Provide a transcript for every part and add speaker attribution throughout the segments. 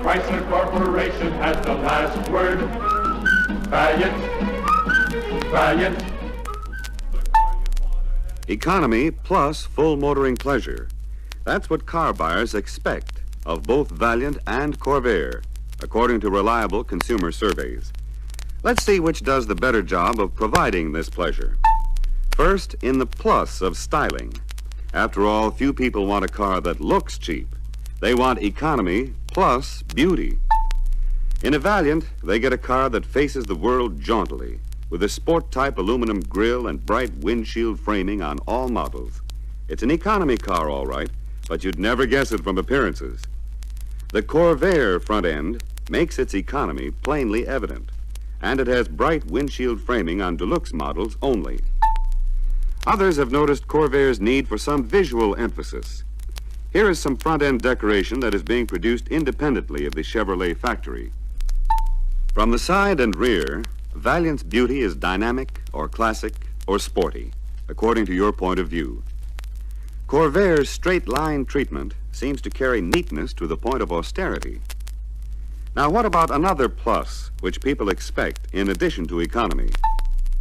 Speaker 1: Chrysler Corporation has the last word. Valiant, Valiant.
Speaker 2: Economy plus full motoring pleasure. That's what car buyers expect of both Valiant and Corvair, according to reliable consumer surveys. Let's see which does the better job of providing this pleasure. First, in the plus of styling. After all, few people want a car that looks cheap. They want economy plus beauty. In a Valiant, they get a car that faces the world jauntily, with a sport-type aluminum grille and bright windshield framing on all models. It's an economy car, all right, but you'd never guess it from appearances. The Corvair front end makes its economy plainly evident, and it has bright windshield framing on deluxe models only. Others have noticed Corvair's need for some visual emphasis. Here is some front-end decoration that is being produced independently of the Chevrolet factory. From the side and rear, Valiant's beauty is dynamic or classic or sporty, according to your point of view. Corvair's straight-line treatment seems to carry neatness to the point of austerity. Now, what about another plus which people expect in addition to economy?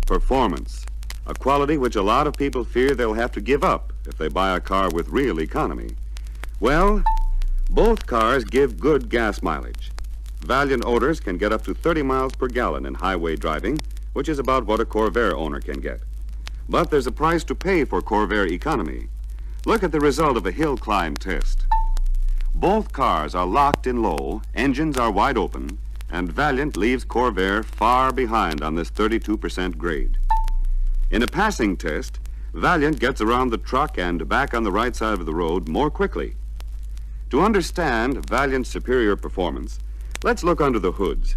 Speaker 2: Performance, a quality which a lot of people fear they'll have to give up if they buy a car with real economy. Well, both cars give good gas mileage. Valiant owners can get up to 30 miles per gallon in highway driving, which is about what a Corvair owner can get. But there's a price to pay for Corvair economy. Look at the result of a hill climb test. Both cars are locked in low, engines are wide open, and Valiant leaves Corvair far behind on this 32% grade. In a passing test, Valiant gets around the truck and back on the right side of the road more quickly. To understand Valiant's superior performance, let's look under the hoods.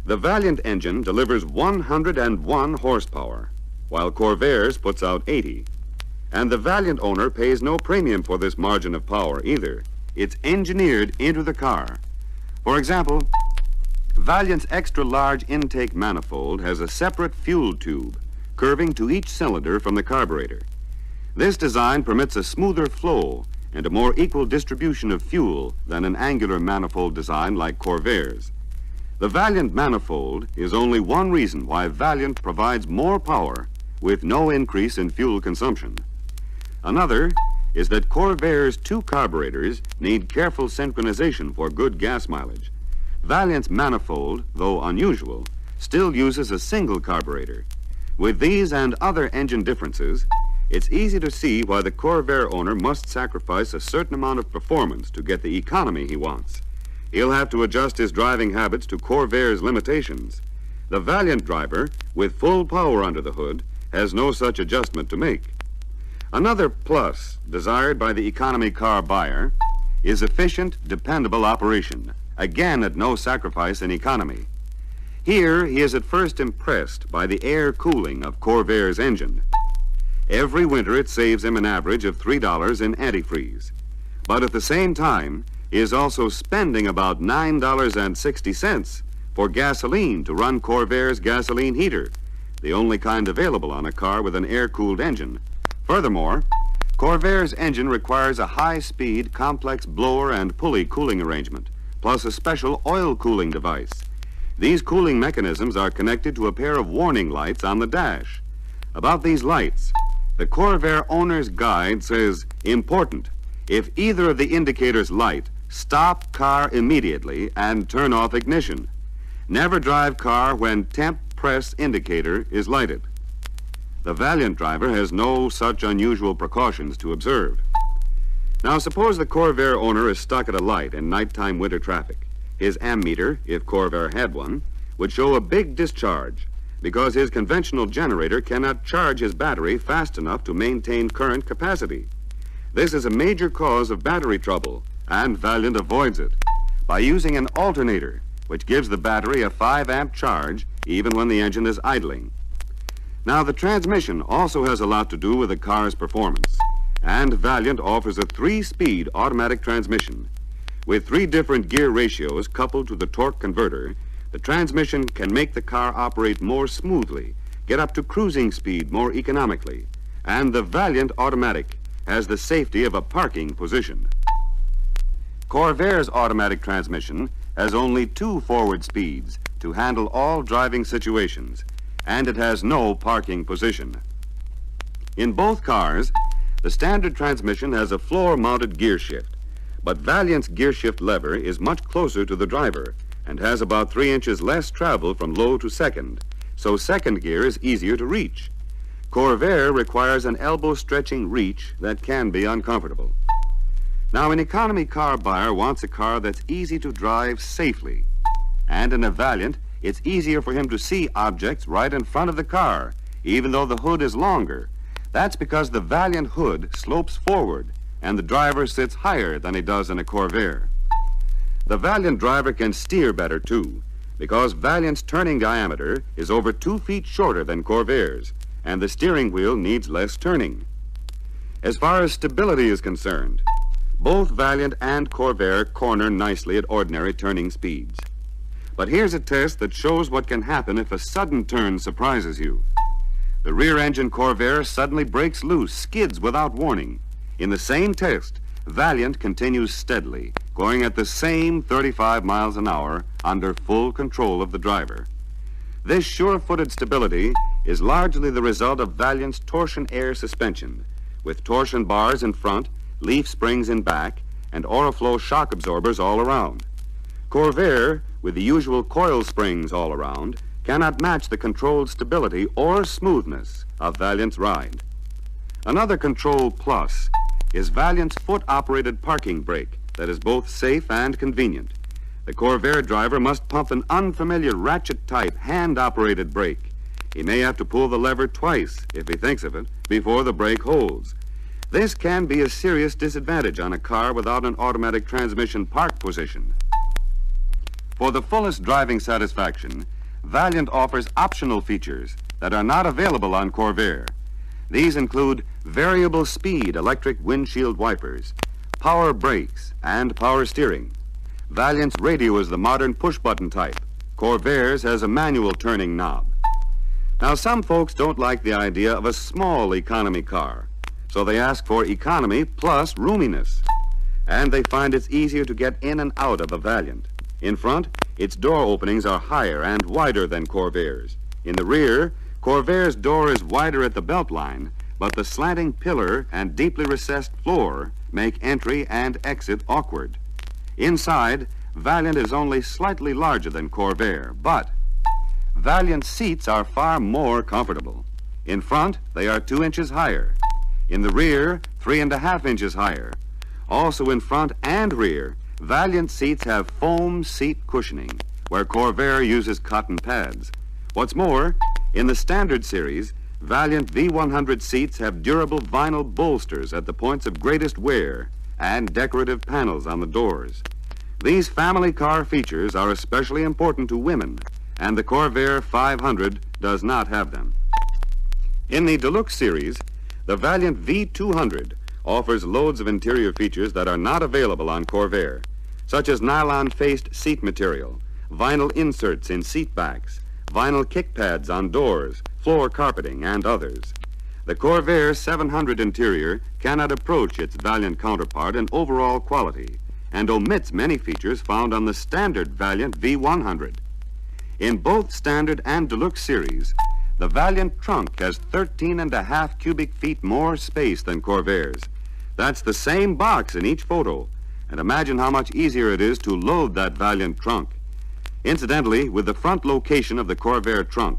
Speaker 2: The Valiant engine delivers 101 horsepower, while Corvair's puts out 80. And the Valiant owner pays no premium for this margin of power either. It's engineered into the car. For example, Valiant's extra-large intake manifold has a separate fuel tube curving to each cylinder from the carburetor. This design permits a smoother flow and a more equal distribution of fuel than an angular manifold design like Corvair's. The Valiant manifold is only one reason why Valiant provides more power with no increase in fuel consumption. Another is that Corvair's two carburetors need careful synchronization for good gas mileage. Valiant's manifold, though unusual, still uses a single carburetor. With these and other engine differences, it's easy to see why the Corvair owner must sacrifice a certain amount of performance to get the economy he wants. He'll have to adjust his driving habits to Corvair's limitations. The Valiant driver, with full power under the hood, has no such adjustment to make. Another plus desired by the economy car buyer is efficient, dependable operation, again at no sacrifice in economy. Here, he is at first impressed by the air cooling of Corvair's engine. Every winter, it saves him an average of $3 in antifreeze. But at the same time, he is also spending about $9.60 for gasoline to run Corvair's gasoline heater, the only kind available on a car with an air-cooled engine. Furthermore, Corvair's engine requires a high-speed, complex blower and pulley cooling arrangement, plus a special oil cooling device. These cooling mechanisms are connected to a pair of warning lights on the dash. About these lights, the Corvair owner's guide says, important, if either of the indicators light, stop car immediately and turn off ignition. Never drive car when temp press indicator is lighted. The Valiant driver has no such unusual precautions to observe. Now, suppose the Corvair owner is stuck at a light in nighttime winter traffic. His ammeter, if Corvair had one, would show a big discharge because his conventional generator cannot charge his battery fast enough to maintain current capacity. This is a major cause of battery trouble, and Valiant avoids it by using an alternator, which gives the battery a 5-amp charge even when the engine is idling. Now, the transmission also has a lot to do with the car's performance, and Valiant offers a 3-speed automatic transmission. With 3 different gear ratios coupled to the torque converter, the transmission can make the car operate more smoothly, get up to cruising speed more economically, and the Valiant automatic has the safety of a parking position. Corvair's automatic transmission has only 2 forward speeds to handle all driving situations, and it has no parking position. In both cars, the standard transmission has a floor-mounted gear shift, but Valiant's gear shift lever is much closer to the driver and has about 3 inches less travel from low to second, so second gear is easier to reach. Corvair requires an elbow-stretching reach that can be uncomfortable. Now, an economy car buyer wants a car that's easy to drive safely. And in a Valiant, it's easier for him to see objects right in front of the car, even though the hood is longer. That's because the Valiant hood slopes forward, and the driver sits higher than he does in a Corvair. The Valiant driver can steer better, too, because Valiant's turning diameter is over 2 feet shorter than Corvair's, and the steering wheel needs less turning. As far as stability is concerned, both Valiant and Corvair corner nicely at ordinary turning speeds. But here's a test that shows what can happen if a sudden turn surprises you. The rear-engine Corvair suddenly breaks loose, skids without warning. In the same test, Valiant continues steadily, going at the same 35 miles an hour under full control of the driver. This sure-footed stability is largely the result of Valiant's torsion air suspension, with torsion bars in front, leaf springs in back, and Oriflow shock absorbers all around. Corvair, with the usual coil springs all around, cannot match the controlled stability or smoothness of Valiant's ride. Another control plus is Valiant's foot-operated parking brake that is both safe and convenient. The Corvair driver must pump an unfamiliar ratchet-type hand-operated brake. He may have to pull the lever twice, if he thinks of it, before the brake holds. This can be a serious disadvantage on a car without an automatic transmission park position. For the fullest driving satisfaction, Valiant offers optional features that are not available on Corvair. These include variable speed electric windshield wipers, power brakes, and power steering. Valiant's radio is the modern push-button type. Corvair's has a manual turning knob. Now, some folks don't like the idea of a small economy car, so they ask for economy plus roominess. And they find it's easier to get in and out of a Valiant. In front, its door openings are higher and wider than Corvair's. In the rear, Corvair's door is wider at the belt line, but the slanting pillar and deeply recessed floor make entry and exit awkward. Inside, Valiant is only slightly larger than Corvair, but Valiant seats are far more comfortable. In front, they are 2 inches higher. In the rear, 3.5 inches higher. Also in front and rear, Valiant seats have foam seat cushioning, where Corvair uses cotton pads. What's more, in the standard series, Valiant V100 seats have durable vinyl bolsters at the points of greatest wear and decorative panels on the doors. These family car features are especially important to women, and the Corvair 500 does not have them. In the Deluxe series, the Valiant V200 offers loads of interior features that are not available on Corvair, such as nylon-faced seat material, vinyl inserts in seat backs, vinyl kick pads on doors, floor carpeting, and others. The Corvair 700 interior cannot approach its Valiant counterpart in overall quality and omits many features found on the standard Valiant V100. In both standard and Deluxe series, the Valiant trunk has 13.5 cubic feet more space than Corvair's. That's the same box in each photo, and imagine how much easier it is to load that Valiant trunk. Incidentally, with the front location of the Corvair trunk,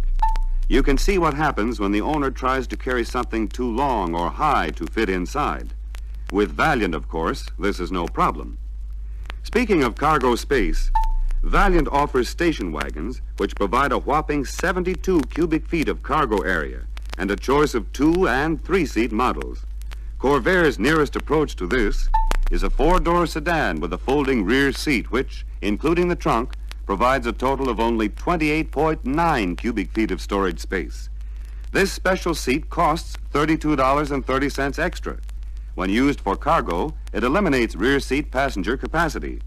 Speaker 2: you can see what happens when the owner tries to carry something too long or high to fit inside. With Valiant, of course, this is no problem. Speaking of cargo space, Valiant offers station wagons which provide a whopping 72 cubic feet of cargo area and a choice of 2- and 3-seat models. Corvair's nearest approach to this is a 4-door sedan with a folding rear seat which, including the trunk, provides a total of only 28.9 cubic feet of storage space. This special seat costs $32.30 extra. When used for cargo, it eliminates rear seat passenger capacity.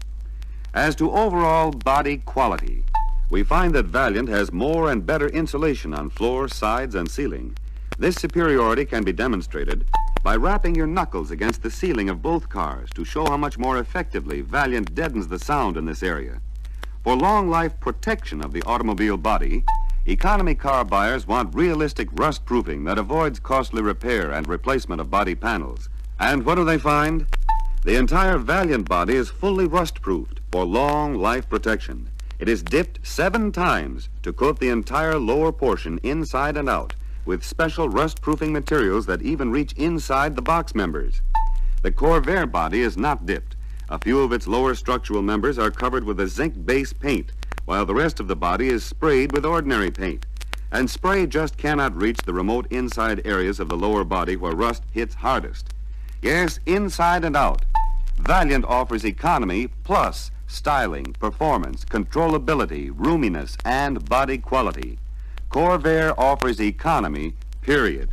Speaker 2: As to overall body quality, we find that Valiant has more and better insulation on floor, sides, and ceiling. This superiority can be demonstrated by rapping your knuckles against the ceiling of both cars to show how much more effectively Valiant deadens the sound in this area. For long life protection of the automobile body, economy car buyers want realistic rust proofing that avoids costly repair and replacement of body panels. And what do they find? The entire Valiant body is fully rust-proofed for long life protection. It is dipped 7 times to coat the entire lower portion inside and out with special rust-proofing materials that even reach inside the box members. The Corvair body is not dipped. A few of its lower structural members are covered with a zinc base paint, while the rest of the body is sprayed with ordinary paint. And spray just cannot reach the remote inside areas of the lower body where rust hits hardest. Yes, inside and out, Valiant offers economy plus styling, performance, controllability, roominess, and body quality. Corvair offers economy, period.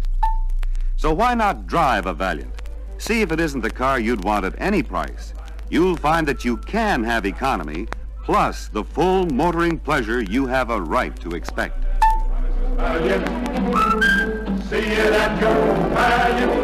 Speaker 2: So why not drive a Valiant? See if it isn't the car you'd want at any price. You'll find that you can have economy plus the full motoring pleasure you have a right to expect.
Speaker 1: Valiant, see it at your Valiant